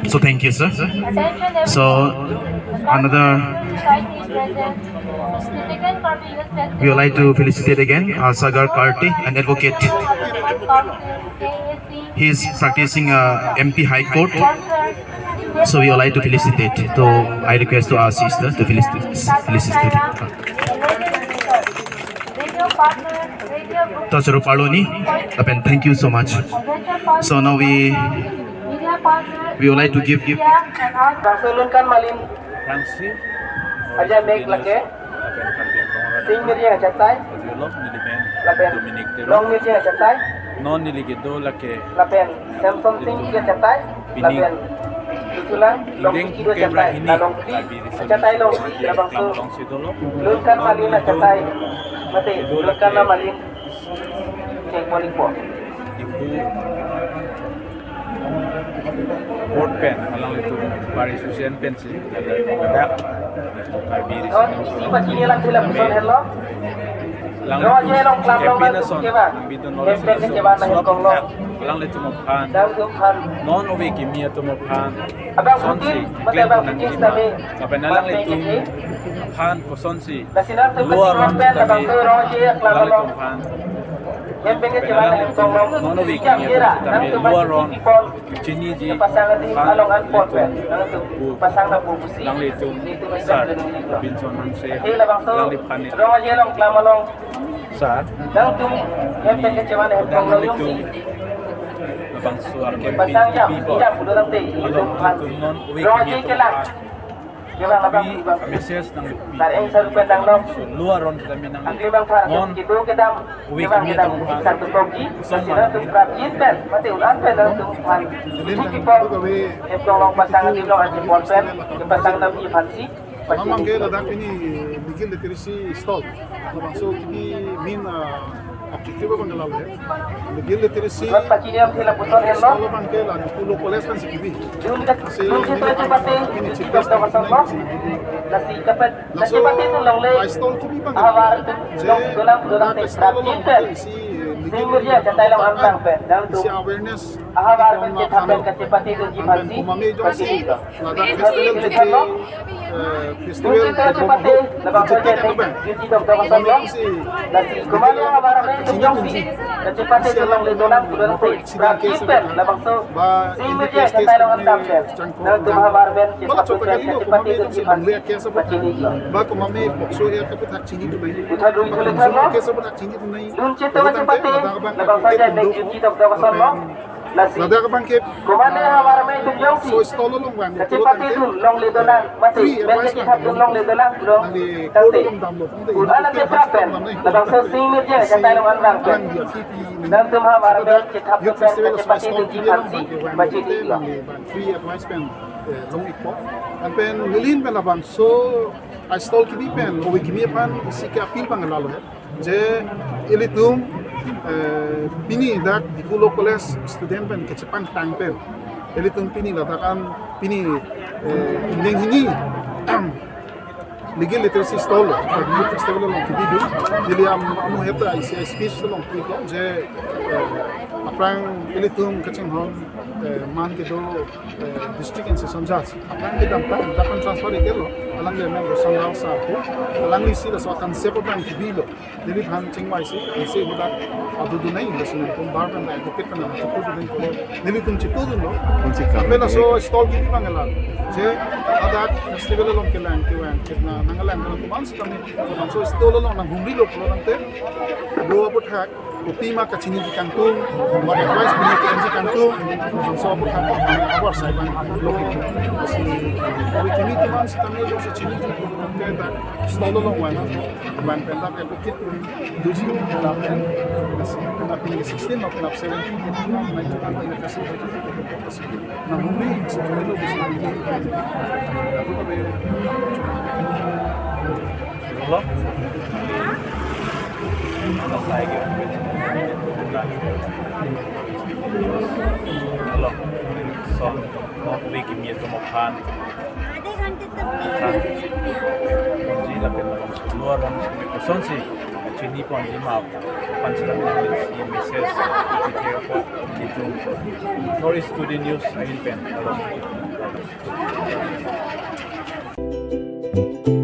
So thank you, sir. Attention So everyone. another, Society present. Significant Cornelius Festival. we would like to felicitate again Sagar Karti, an advocate. He is practicing MP High Court. So we would like to felicitate. So I request to our sister to felicitate. Tacharo Paloni, and thank you so much. So now we would like to give Rasulunkan malin Fransi aja make lake sing mirja chatai lapen long mirja chatai non niligido lake lapen Samsung sing mirja chatai lapen itulah long kido chatai long di chatai long labang su long sidolo lunkan malin chatai mate lunkan malin cek balik po ibu board pen alang itu bari susian pen sih ada karbiri oh ini pacinya lang sila puson hello lang Lo aja long klam long kepina na son keba. bidon Kempen ke keba na hengkong lo. lang itu mo pan Dang tumhan. non owe kimia to mo pan Abang son mungkin si mata klen abang nang mungkin lima sabi. tapi nalang itu pan ko son si Nasinar tu luar pasti ron kempen abang tapi tu ro aja klam lang long. itu pan Kempen ke keba na hengkong lo. nono we Jam kimia kira. to Nang tapi tu luar pasti ron kipol. chini ji Pasangan di along an pol pen. Nang tu pasang na bubusi. lang itu Itu sar macam tu. Binson Hanse Hei labang tu. lang di panit Ro aja long klam long. sar Nang tu kempen ke keba na hengkong lo lang yung itu si. abang suar Pasang jam. people Tidak budak nanti. Itu pan. non uwi Ro aja kimia to kelang. Keba labang bi ibang. meses nang Taring sarupan dang long. so luar ron kami nang Ang libang para non kita kita Uwi libang kami kita itong pan. satu kogi Song sila man. tu practice pen mati ulan pen dalam tu pan cuci pon itu long pasangan di long anti pon pen ke pasang nabi fancy Mamang kaya ladak ini bigil literacy stall. So kini min objektif apa ngalal ya? Bigil literacy buat paci dia sila putar hello stall apa kaya lah pulau koles kan sikibi. dun kat dun situ aja pati kita dah pasang lo nasi dapat nasi pati tu long le Stall kibi bang. awar tu long dalam dalam tu practice pen Si Singgur dia kata dalam antang pen dalam tu si awareness. ahawar pen kita pen kat pati tu ji fancy Kumami jom pati si itu ladak festival jadi festival Dun situ pati labang saja cuci dong dong pasang lo nasi kemana yang awar pen tu jong si kat pati tu long le dalam tu dalam tu practice pen labang tu singgur dia kata dalam antang pen dalam tu ahawar pen kita pati tu ji fancy pati itu Ba kumami pokso ya kapit hak chini tu nahi. Uthar dun boleh kan lo Kesa pun hak chini tu nahi. dun situ macam pati labang saja baik cuci dong dong pasang lo nasi Ladak bang ke kemana yang awar pen tu jong si so stall long bang. Kecipati tu long le dolang mati ben kecipati tu long le dolang dong tante ulah nak cepapen labang so singir je kata long andang pen dan tu mah war ben cetap tu pen kecipati tu ji fancy baca di lo Free advice pen long ikpo. And pen nilin pen labang so I stall kini pen o kimi pan isi ke apil pang lalo hai. Je ilitum pini dak di kulo koles student pen kecepan tang pen. Ilitum pini ladakan pini indeng hini legal literacy stall di festival long kibi du jadi amu heta isi speech long kibi je aprang ilitum kecing hon man ke do district and session judge aprang ke dapat transfer itu lo alang le men sangal sa ko alang li sila so concept aprang kibi lo jadi han chingwai si isi budak adu du nai lesson pun barban da advocate kan tu tu den ko ilitum chitu du lo pela so stall kibi bangala je adak festival long ke lang ke wan kitna nangalang ko man sa kami so stall long nang humri lo ko nang te do abot hak kopi ma kachini di kantung ma advice bini ke enji kantung so abot hak abot sai bang lo si we kimi ke man sa kami lo sa chini ke da stall long wan ban pen da ke bukit duji da pen na pin 16 ma pin up 17 na itu kan ina kasi na humri sa kami lo bisa aku ko be Allah lagi Allah so no uwi kimia to mo pan ji la pen luar ron ko son si chini pon ji ma pan sila min si mrs itu North Student News ahin pen Thank